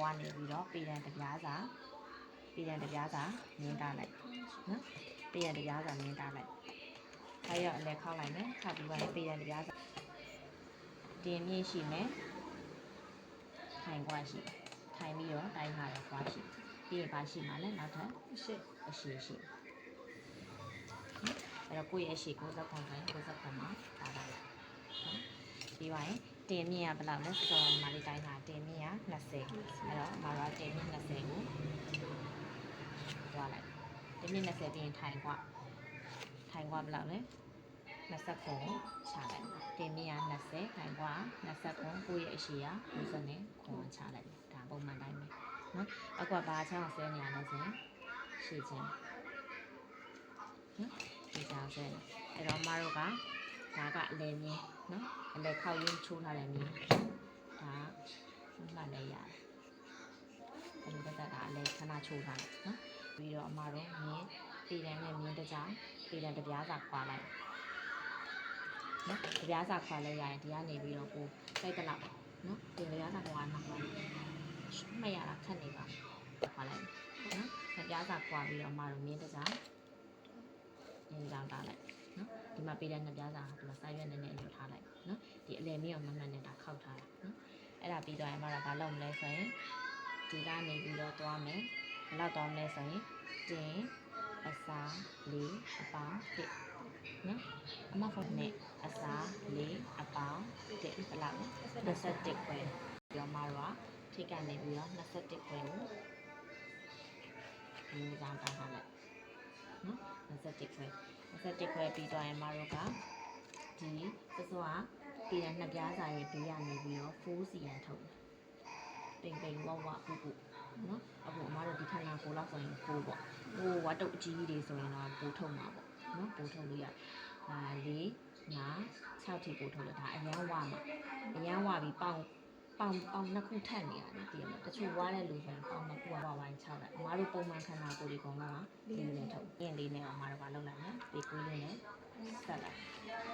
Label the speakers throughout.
Speaker 1: ပေါ်ကနေပြီးတော့ပေရန်တပြားစာမြင်းတားလိုက်နော်ပေရန်တပြားစာမြင်းတားလိုက်အဲရအလဲခောက်လိုက်မယ်ခောက်ပြီးတော့ပေရန်တပြားစာတင်မြင့်ရှိမယ်ထိုင်ကွာရှိထိုင်ပြီးတော့တိုင်းထားရကွာရှိပြီးရင်ပါရှိမှလည်းနောက်ထပ်အရှိရှိအဲ့တော့ကိုယ့်ရဲ့အရှိ60ခွန်ဆိုရင်60ခွန်မှာပါလာလိုက်နော်ပြီးပါရင်တင်မြင့်ကဘယ်လောက်လဲဆိုတော့ဒီမှာလေးတိုင်းထားတင်မြင့်က20အဲ့တော့မတော်တင်မြင့်20ကိုသွားလိုက်တင်မြင့်20ပြီးရင်ထိုင်ကွာဘယ်လောက်လဲ20ခွန်ချလိုက်တင်မြင့်က20ထိုင်ကွာ20ခွန်ကိုယ့်ရဲ့အရှိက90ခွန်ချလိုက်ဒါပုံမှန်တိုင်းပဲနော်အခုကဘာချောင်းဆွဲနေရလဲဆိုရင်ရှည်ချင်းနော်ဒီချောင်းဆွဲအဲ့တော့မတို့ကဒါကအလဲမြင်းနော်အလဲခောက်ရင်းချိုးထားတယ်မြင်းဒါမှတ်လဲရတယ်အဲ့ဒီတက်တာအလဲခဏချိုးထားတယ်နော်ပြီးတော့အမတို့မြင်းပေတန်းနဲ့မြင်းတစ်ကြောင်ပေတန်းတစ်ပြားစာခွာလိုက်နော်တစ်ပြားစာခွာလဲရရင်ဒီကနေပြီးတော့ကိုစိတ်တလောက်နော်ဒီတစ်ပြားစာခွာနောက်ပါမှတ်ရတာခက်နေပါခွာလိုက်နော်တစ်ပြားစာခွာပြီးတော့အမတို့မြင်းတစ်ကြောင်မြင်းကြောင်တားလိုက်နော်ဒီမှာပေးတဲ့နှစ်ပြားစာဒီမှာစာရွက်နည်းနည်းလွတ်ထားလိုက်နော်ဒီအလယ်မြင့်အောင်မမှန်နဲ့ဒါခောက်ထားတာနော်အဲ့ဒါပြီးတော့ရင်မတော့ဘာလုပ်မလဲဆိုရင်ဒီကနေပြီးတော့သွားမယ်ဘယ်လောက်သွားမလဲဆိုရင်တင်အစားလေးအပေါင်းတစ်နော်အမဖုန်းနဲ့အစားလေးအပေါင်းတစ်ဘယ်လောက်လဲ21ခွဲပြီးတော့မတော့ထိတ်ကနေပြီးတော့21ခွဲကိုဒီကြောင်တားထားလိုက်နော်21ခွဲပြီးတော့ရင်မတို့ကဒီစစောကပြည်ရနှစ်ပြားစာရဲ့ဘေးကနေပြီးတော့4စီရန်ထုတ်တယ်ပိန်ဝဝပူပူနော်အခုအမတို့ဒီခဏကိုလောက်ဆိုရင်ပိုးပေါ့ဟိုဝတ်တုတ်အကြီးကြီးတွေဆိုရင်တော့ပိုးထုတ်မှာပေါ့နော်ပိုးထုတ်လို့ရ4 5 6ထိပိုးထုတ်လို့ဒါအရန်ဝမှာအရန်ဝပြီးပေါင်နှစ်ခုထပ်နေရတယ်တည်ရမှာတချို့ဝါတဲ့လူဆိုရင်ပေါင်နှစ်ခုဝါပိုင်း6လိုက်အမားတို့ပုံမှန်ခန္ဓာကိုယ်ဒီကောင်လုံးကလေးနဲ့ထုတ်ရင်လေးနဲ့အမားတို့ကလောက်လိုက်မယ်ပေကွေးလေးနဲ့ဆက်လိုက်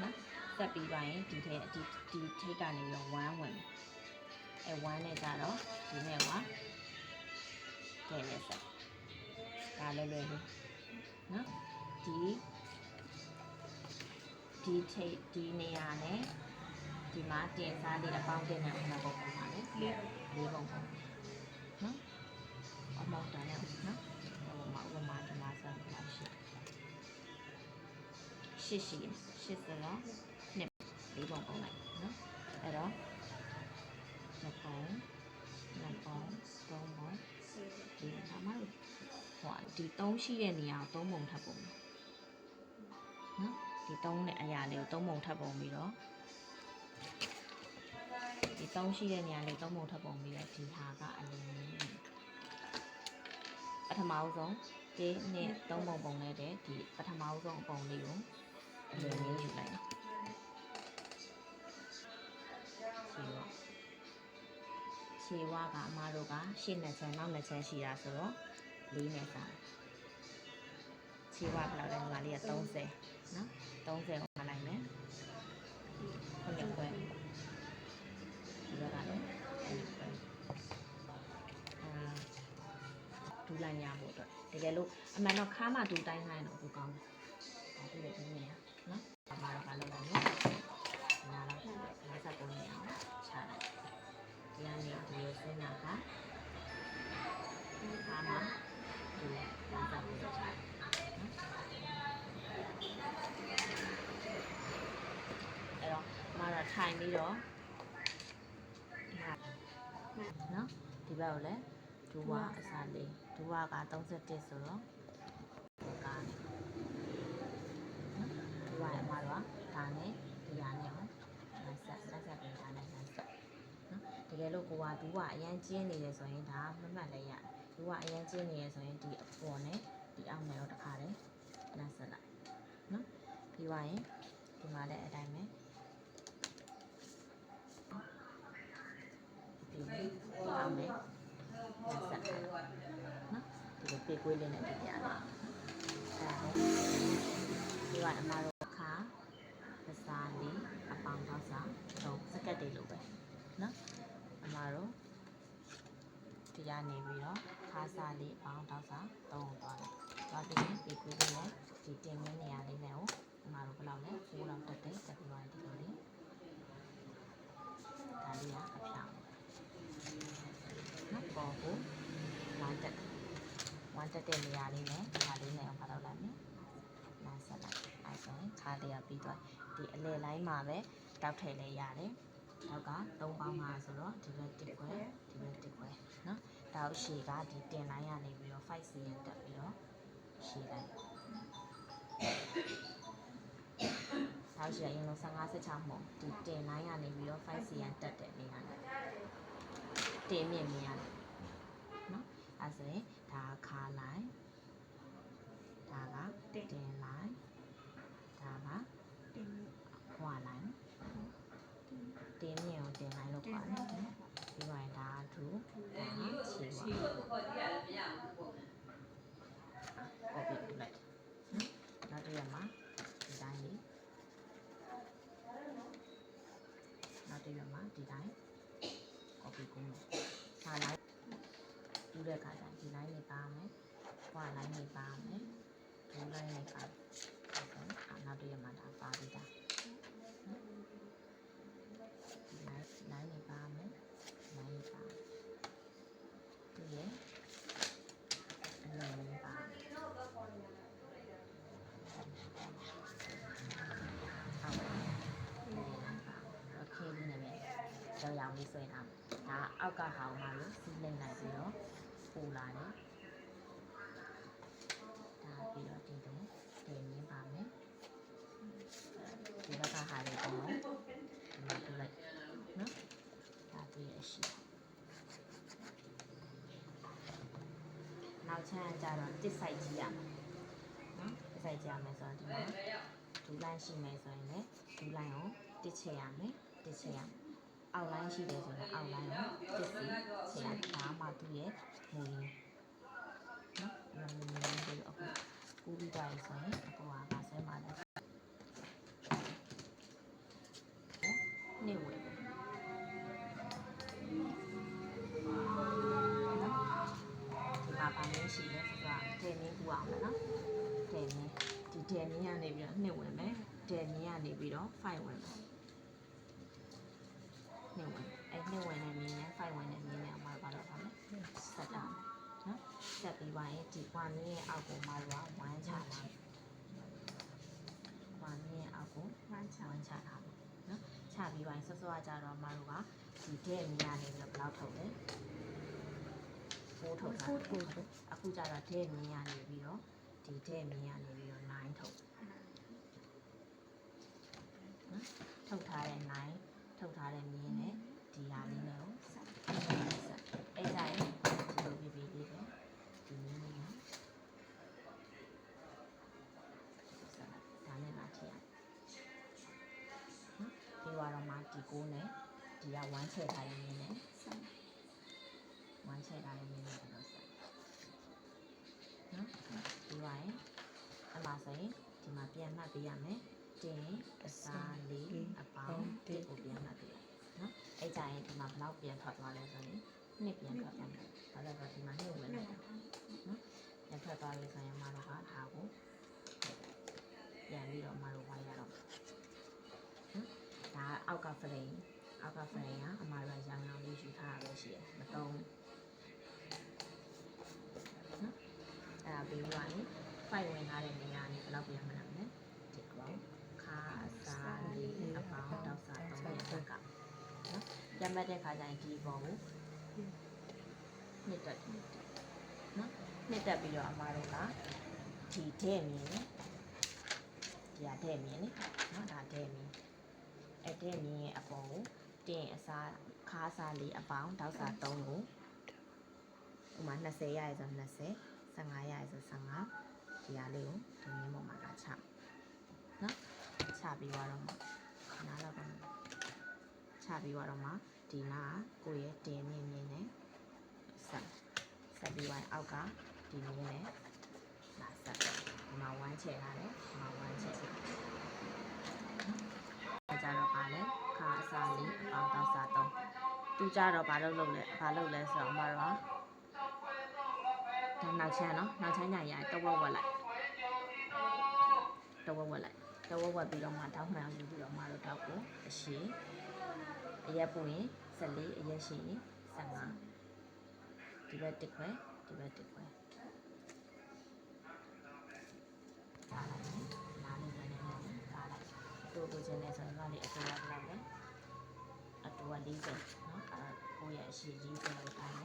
Speaker 1: နော်ဆက်ပြီးသွားရင်ဒီထိတ်ကနေပြီးတော့1ဝင်အဲ1နဲ့ကြတော့ဒီနဲ့ကတဲ့နဲ့ဆက်ဒါလွယ်လေးနော်ဒီထိတ်ဒီနေရာနဲ့ဒီမှာတင်စားလေးအပေါင်းတင်တဲ့ဥပမာပုံပါလေလေးပုံနော်အမောက်တန်းနဲ့နော်ဥပမာဒီမှာဆက်ပါရှိဆိုတော့နှစ်လေးပုံပုံလိုက်နော်အဲ့တော့နှစ်ပုံသုံးပုံဒီအမတို့ဟိုဒီ3ရှိတဲ့နေရာကို3ပုံထပ်ပုံနော်ဒီ3နဲ့အရာလေးကို3ပုံထပ်ပုံပြီးတော့ဒီ3ရှိတဲ့နေရာလေး3ပုံထပ်ပုံပြီးတော့ဒီဟာကအလင်းပထမဆုံးဒီနဲ့3ပုံပုံနဲ့တဲ့ဒီပထမဆုံးအပုံလေးကိုအလင်းလေးယူလိုက်ခြေဝါကအမတို့ကရှေ့နှစ်ချမ်းနောက်နှစ်ချမ်းရှိတာဆိုတော့4နဲ့စားခြေဝါဘယ်လောက်လဲဒီမှာလေးက30နော်30ကိုမှလိုက်မယ်9ခွဲဒီဘက်ကလည်းဒူးလိုက်ရဖို့အတွက်တကယ်လို့အမှန်တော့ခါမှဒူးတိုင်းနိုင်တော့ဘူးကောင်းတယ်ဒါပြည့်နေရနော်အမတော့ဘာလုပ်လဲနော်နားတော့59နေအောင်ချလိုက်ဒီကနေဒီလိုစဉ်းတာကခါမှဒူး59ကိုချလိုက်နော်အဲ့တော့အမတော့ထိုင်ပြီးတော့နော်ဒီဘက်ကိုလည်းဒူဝါအစားလေးဒူဝါက31ဆိုတော့ကားနော်ဒူဝါအမတို့ကဒါနဲ့ဒီဟာနဲ့ဟောဆက်ပြီးဒါနဲ့ဆက်နော်တကယ်လို့ကိုကဒူဝါအရန်ကျင်းနေတယ်ဆိုရင်ဒါမမှတ်လဲရတယ်ဒူဝါအရန်ကျင်းနေရဆိုရင်ဒီအပေါ်နဲ့ဒီအောက်နဲ့တော့တစ်ခါတည်းလမ်းဆက်လိုက်နော်ပြီးသွားရင်ဒီမှာလည်းအတိုင်းပဲအောင်မယ်ဆက်နော်ဒီလိုပေကွေးလေးနဲ့ပြရတယ်ဒီကအမတို့ခါပစားလေးအပေါင်းတော့စားတော့စကတ်တွေလိုပဲနော်အမတို့ ဒီကနေပြီးတော့ခါစာလေးအပေါင်းတောက်စာ3ကိုသွားတယ်သွားပြီးရင်ပြီးပြီးနဲ့ဒီတင်မင်းနေရာလေးနဲ့ကိုဒီမှာတော့ဘယ်လောက်လဲ4လောက်တက်တယ်တက်ပြီးသွားဒီလိုလေးဒါလေးကအဖြောင်းနော်ပေါ်ကို1တက်1တက်တဲ့နေရာလေးနဲ့ဒါလေးနဲ့ဘာလုပ်လိုက်မလဲနားဆက်လိုက်အဲဆိုရင်ခါလေးကပြီးသွားဒီအလဲလိုင်းမှာပဲတောက်ထည့်လဲရတယ်နောက်က3ပေါင်း5ဆိုတော့ဒီဘက်1ခွဲဒီဘက်1ခွဲနော်တောက်ရှည်ကဒီတင်လိုင်းကနေပြီးတော့5 cm တက်ပြီးတော့ရှည်လိုက်တောက်ရှည်အရင်ဆုံး15 16မှုဒီတင်လိုင်းကနေပြီးတော့5 cm တက်တဲ့နေရာနဲ့တင်မြင့်မြင်ရတယ်နော်အဲဆိုရင်ဒါခါလိုင်းဒါကတင်လိုင်းဒါကခွာလိုင်းတင်းမြင့်ကိုတင်လိုက်လို့ခေါ်တယ်ပြီးတော့ဒါထူဒါချီပါကော်ပီလိုက်နောက်တစ်ရက်မှာဒီတိုင်းလေးနောက်တစ်ရက်မှာဒီတိုင်းကော်ပီကုန်းမယ်ခါလိုက်တူတဲ့ခါကျရင်ဒီတိုင်းလေးပါမယ်ခွာလိုက်လေးပါမယ်ဒူလိုက်လေးပါနောက်တစ်ရက်မှာဒါပါပြီးသားလိုင်းနေပါမယ်လိုင်းနေပါဒီရဲ့အလုံးလေးပါဟုတ်ပါခင်းနေမယ်ကြောင်ရောင်လေးဆွဲထားဒါအောက်ကဟောင်းမှလို့စီးလိုက်လိုက်ပြီးတော့ပူလာတယ်ဒါပြီးတော့ဒီတော့တင်ရင်းပါမယ်ဒီဘက်ကဟာလေးတော့ဒီမှာပြလိုက်နော်ဒါပြီးရရှိနောက်ချမ်းကြတော့တစ်ဆိုင်ကြည့်ရမယ်နော်တစ်ဆိုင်ကြည့်ရမယ်ဆိုတော့ဒီမှာဒူလိုင်းရှိမယ်ဆိုရင်လည်းဒူလိုင်းကိုတစ်ချက်ရမယ်တစ်ချက်ရမယ်အောက်လိုင်းရှိတယ်ဆိုတော့အောက်လိုင်းကိုတစ်စီချက်ရဒါမှသူ့ရဲ့မူရင်းနော်မူရင်းပြီးအခုကူးပြီးသွားပြီဆိုရင်အခုကပါဆဲမှာလဲနေဝင်ပါမင်းရှိတယ်ဆိုတာတဲမင်းကူအောင်မယ်နော်တဲမင်းဒီတဲမင်းကနေပြီးတော့နှစ်ဝင်မယ်တဲမင်းကနေပြီးတော့5ဝင်မယ်နှစ်ဝင်နှစ်ဝင်တဲ့မင်းနဲ့5ဝင်တဲ့မင်းနဲ့အမှားပါတော့ပါမယ်ဆက်တာနော်ဆက်ပြီးပါရင်ဒီ1မင်းရဲ့အောက်ကိုမှာတော့1ချလာမယ်1မင်းရဲ့အောက်ကို1ချလာမယ်နော်ချပြီးပါရင်စောစောကကြတော့မှာတော့ကဒီတဲမင်းကနေပြီးတော့ဘယ်လောက်ထုတ်လဲ4ထုတ်တာအခုကျတော့တဲ့မြင်းရနေပြီးတော့ဒီတဲ့မြင်းရနေပြီးတော့9ထုတ်နော်ထုတ်ထားတဲ့9ထုတ်ထားတဲ့မြင်းနဲ့ဒီဟာလေးနဲ့ကိုဆက်အဲ့ဒါရင်ဒီလိုပြပြလေးပဲဒီမြင်းလေးနော်ဆက်ဒါနဲ့လာထည့်ရနော်ပြီးတော့မှဒီ9နဲ့ဒီက1ချဲ့ထားတဲ့မြင်းနဲ့ဆက်1ချဲ့ထားတဲ့မြင်းနဲ့တော့ဆက်နော်ဒီပါရင်အမှားဆိုရင်ဒီမှာပြန်မှတ်ပေးရမယ်တင်အစားလေးအပေါင်းတစ်ကိုပြန်မှတ်ပေးရနော်အဲ့ကြရင်ဒီမှာဘယ်လောက်ပြန်ထွက်သွားလဲဆိုရင်နှစ်ပြန်ထွက်သွားတယ်ဘာလို့လဲဒီမှာနှစ်ဝင်လိုက်တာနော်ပြန်ထွက်သွားပြီဆိုရင်မတော်ကဒါကိုပြန်ပြီးတော့မတော်ဝိုင်းရတော့နော်ဒါအောက်ကဖရိန်ကအမှားရရောင်ရောင်လေးယူထားတာပဲရှိတယ်မတော့နော်အဲ့ဒါပြီးသွားရင်5ဝင်ထားတဲ့နေရာနဲ့ဘယ်လောက်ပြန်မလဲဒီကောင်ခါစားလေးအပေါင်းတောက်စား3ရက်ကနော်ပြန်မှတ်တဲ့ခါကျရင်ဒီပုံကိုနှစ်တက်နော်နှစ်တက်ပြီးတော့အမားတို့ကဒီတဲ့မြင်ဒီဟာတဲ့မြင်နော်ဒါတဲ့မြင်အဲ့တဲ့မြင်ရဲ့အပေါ်ကိုတင်အစားခါစားလေးအပေါင်းတောက်စား3ကိုဥမာ20ရရဆို20 15ရရဆို15ဒီဟာလေးကိုဒီမြင်းပေါ်မှာလာချနော်ချပြီးတော့နားလောက်ပါချပြီးတော့မှဒီနာကိုရဲ့တင်မြင်းမြင်းနဲ့ဆက်ပြီးတော့အောက်ကဒီမြင်းနဲ့လာဆက်ဒီမှာ1ချဲ့ထားတယ်ဒီမှာ1ချဲ့ထားတယ်နော်ကြတော့ပါလေခါအစားလေးအပေါင်းတောက်စား3သူကြတော့ဘာလုပ်လဲဆိုတော့မတော် နောက်ချမ်းနော်နောက်ချမ်းညာရတဝက်ဝက်လိုက်တဝက်ဝက်လိုက်တဝက်ဝက်ပြီးတော့မှတောက်မှန်အောင်ယူပြီးတော့မှတော့တောက်ကိုအရှိအရက်ပူရင်14အရက်ရှိရင်15ဒီဘက်တစ်ခွဲဒီဘက်တစ်ခွဲကားလိုက်နားလေးနဲ့ကားလိုက်အတူတူချင်းနဲ့ဆိုရင်လည်းအတူရဘယ်လောက်လဲအတူက40နော်ကိုယ့်ရဲ့အရှိကြီးဆိုတော့တိုင်း